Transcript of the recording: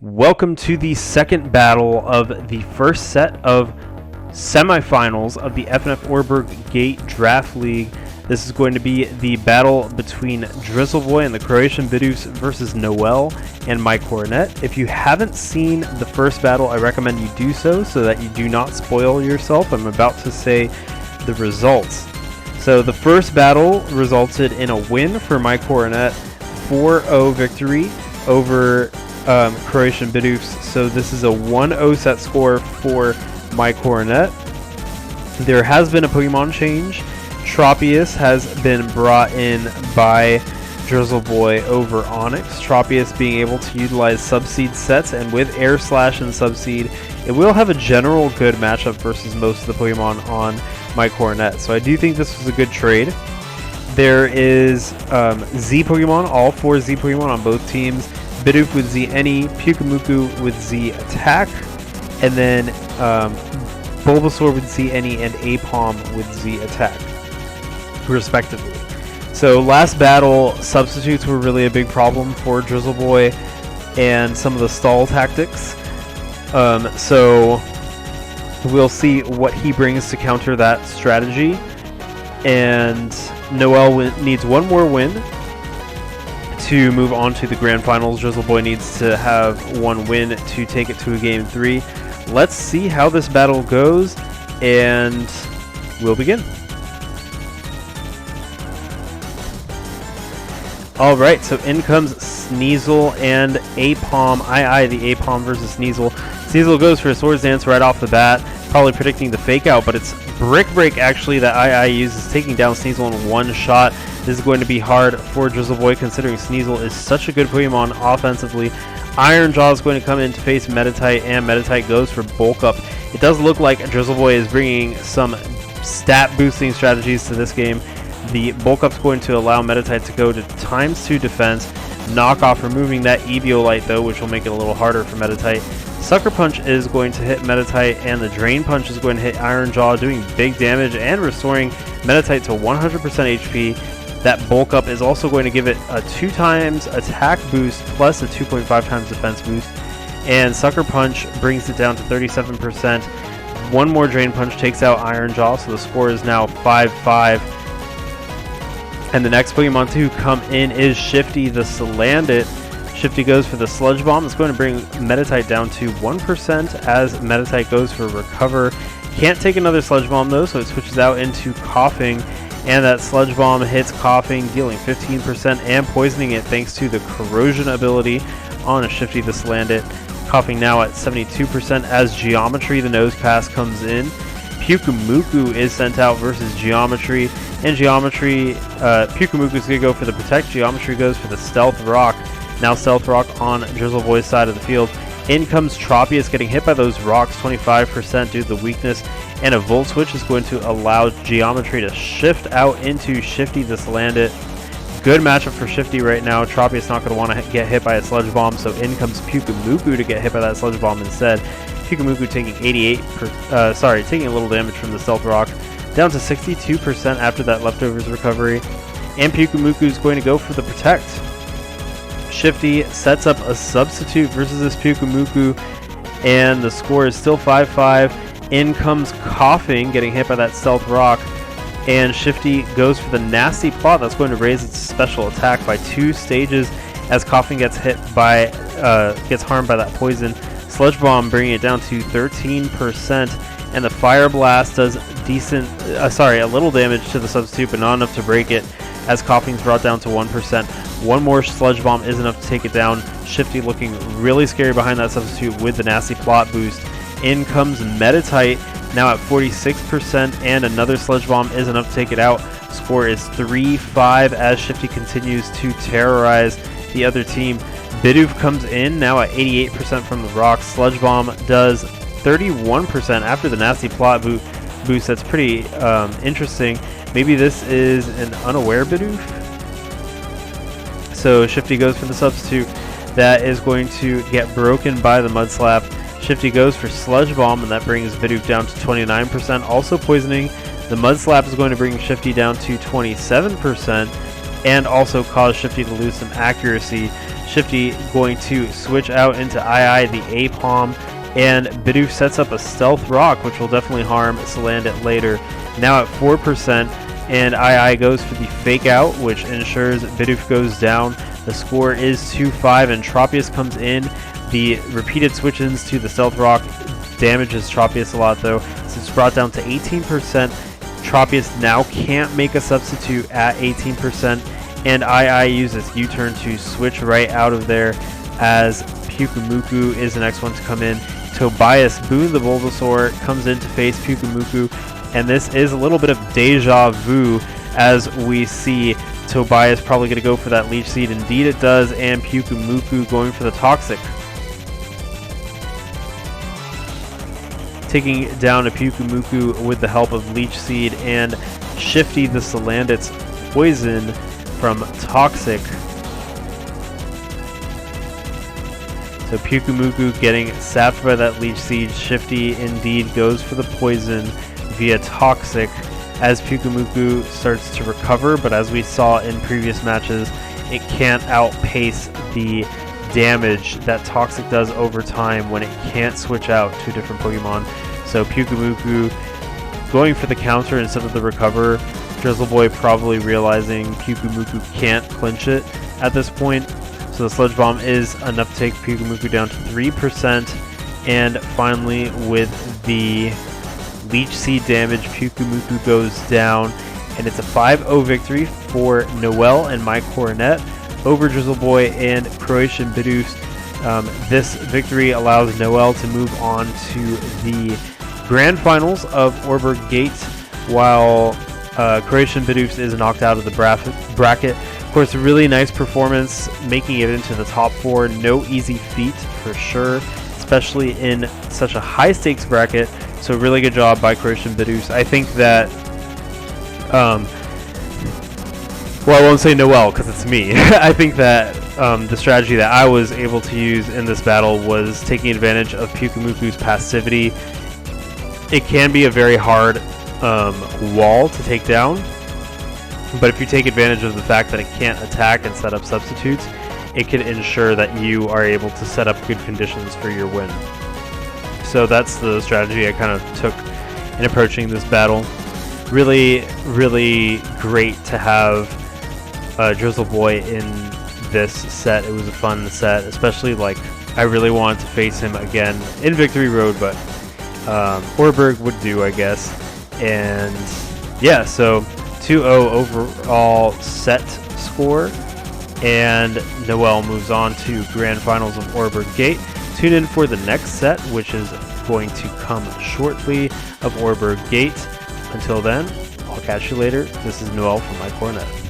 Welcome to the second battle of the first set of semifinals of the FnF Oreburgh Gate Draft League. This is going to be the battle between Drizzleboy and the Croatian Bidoofs versus Noel and my Coronet. If you haven't seen the first battle, I recommend you do so that you do not spoil yourself. I'm about to say the results. So the first battle resulted in a win for my Coronet, 4-0 victory over Croatian Bidoofs. So this is a 1-0 set score for my Coronet. There has been a Pokemon change. Tropius has been brought in by Drizzleboy over Onyx. Tropius being able to utilize Subseed sets, and with Air Slash and Subseed, it will have a general good matchup versus most of the Pokemon on my Coronet. So I do think this was a good trade. There is Z Pokemon, all 4 Z Pokemon on both teams. Bidoof with Z Any, Pyukumuku with Z Attack, and then Bulbasaur with Z Any and Apom with Z Attack, respectively. So last battle, substitutes were really a big problem for Drizzleboy and some of the stall tactics. So we'll see what he brings to counter that strategy. And Noel needs one more win to move on to the grand finals. Drizzleboy needs to have one win to take it to a game 3. Let's see how this battle goes, and we'll begin. Alright, so in comes Sneasel and Apom. The Apom versus Sneasel. Sneasel goes for a Swords Dance right off the bat, probably predicting the fake out, but it's Brick Break actually that uses, taking down Sneasel in one shot. This is going to be hard for Drizzleboy considering Sneasel is such a good Pokemon offensively. Iron Jaw is going to come in to face Meditite, and Meditite goes for Bulk Up. It does look like Drizzleboy is bringing some stat boosting strategies to this game. The Bulk Up is going to allow Meditite to go to ×2 defense. Knock off, removing that Eviolite though, which will make it a little harder for Meditite. Sucker Punch is going to hit Meditite, and the Drain Punch is going to hit Iron Jaw, doing big damage and restoring Meditite to 100% HP. That Bulk Up is also going to give it a 2x attack boost plus a 2.5x defense boost. And Sucker Punch brings it down to 37%. One more Drain Punch takes out Iron Jaw, so the score is now 5-5. And the next Pokemon to come in is Shifty the Salandit. Shifty goes for the Sludge Bomb. It's going to bring Meditite down to 1% as Meditite goes for Recover. Can't take another Sludge Bomb though, so it switches out into Coughing. And that Sludge Bomb hits Coughing, dealing 15% and poisoning it thanks to the Corrosion ability on a Shifty the Salandit. Coughing now at 72% as Geometry, the Nose Pass, comes in. Pyukumuku is sent out versus Geometry. And Geometry, Pyukumuku is going to go for the Protect. Geometry goes for the Stealth Rock. Now Stealth Rock on Drizzleboy's side of the field. In comes Tropius, getting hit by those rocks 25% due to the weakness. And a Volt Switch is going to allow Geometry to shift out into Shifty the Salandit. Good matchup for Shifty right now. Tropius not going to want to get hit by a Sludge Bomb, so in comes Pyukumuku to get hit by that Sludge Bomb instead. Pyukumuku taking taking a little damage from the Stealth Rock, down to 62% after that Leftovers recovery. And Pyukumuku is going to go for the Protect. Shifty sets up a substitute versus this Pyukumuku, and the score is still 5-5. In comes Coughing, getting hit by that Stealth Rock, and Shifty goes for the Nasty Plot. That's going to raise its special attack by 2 stages as Coughing gets harmed by that poison. Sludge Bomb bringing it down to 13%, and the Fire Blast does a little damage to the substitute, but not enough to break it as Coughing's brought down to 1%. One more Sludge Bomb is enough to take it down. Shifty looking really scary behind that substitute with the Nasty Plot boost. In comes Meditite, now at 46%, and another Sludge Bomb is enough to take it out. Score is 3-5 as Shifty continues to terrorize the other team. Bidoof comes in, now at 88% from the rocks. Sludge Bomb does 31% after the Nasty Plot boost. That's pretty interesting. Maybe this is an unaware Bidoof. So Shifty goes for the substitute. That is going to get broken by the Mud Slap. Shifty goes for Sludge Bomb, and that brings Bidoof down to 29%, also poisoning. The Mud Slap is going to bring Shifty down to 27%, and also cause Shifty to lose some accuracy. Shifty going to switch out into II, the A-Palm, and Bidoofs sets up a Stealth Rock, which will definitely harm Salandit later. Now at 4%, and II goes for the Fake Out, which ensures Bidoofs goes down. The score is 2-5, and Tropius comes in. The repeated switch-ins to the Stealth Rock damages Tropius a lot, though, so it's brought down to 18%. Tropius now can't make a substitute at 18%, and II uses U-turn to switch right out of there as Pyukumuku is the next one to come in. Tobias Boone the Bulbasaur comes in to face Pyukumuku, and this is a little bit of deja vu as we see Tobias probably going to go for that Leech Seed. Indeed it does, and Pyukumuku going for the Toxic. Taking down a Pyukumuku with the help of Leech Seed and Shifty the Salandit's Poison from Toxic. So Pyukumuku getting sapped by that Leech Seed. Shifty indeed goes for the Poison via Toxic as Pyukumuku starts to recover, but as we saw in previous matches, it can't outpace the damage that Toxic does over time when it can't switch out to different Pokemon. So Pyukumuku going for the counter instead of the recover. Drizzle Boy probably realizing Pyukumuku can't clinch it at this point. So the Sludge Bomb is enough to take Pyukumuku down to 3%. And finally, with the Leech Seed damage, Pyukumuku goes down. And it's a 5-0 victory for Noel and my Coronet over Drizzle Boy and Croatian Bidoofs. This victory allows Noel to move on to the Grand Finals of Oreburgh Gate, while Croatian Bidoofs is knocked out of the bracket. Of course, a really nice performance, making it into the top 4. No easy feat for sure, especially in such a high-stakes bracket. So really good job by Croatian Bidoofs. I think that, well, I won't say Noel because it's me. I think that the strategy that I was able to use in this battle was taking advantage of Pyukumuku's passivity. It can be a very hard wall to take down, but if you take advantage of the fact that it can't attack and set up substitutes, it can ensure that you are able to set up good conditions for your win. So that's the strategy I kind of took in approaching this battle. Really, really great to have Drizzle Boy in this set. It was a fun set, especially like I really wanted to face him again in Victory Road, but Oreburgh would do, I guess. And yeah, so 2-0 overall set score, and Noel moves on to Grand Finals of Oreburgh Gate. Tune in for the next set, which is going to come shortly, of Oreburgh Gate. Until then, I'll catch you later. This is Noel from my Coronet.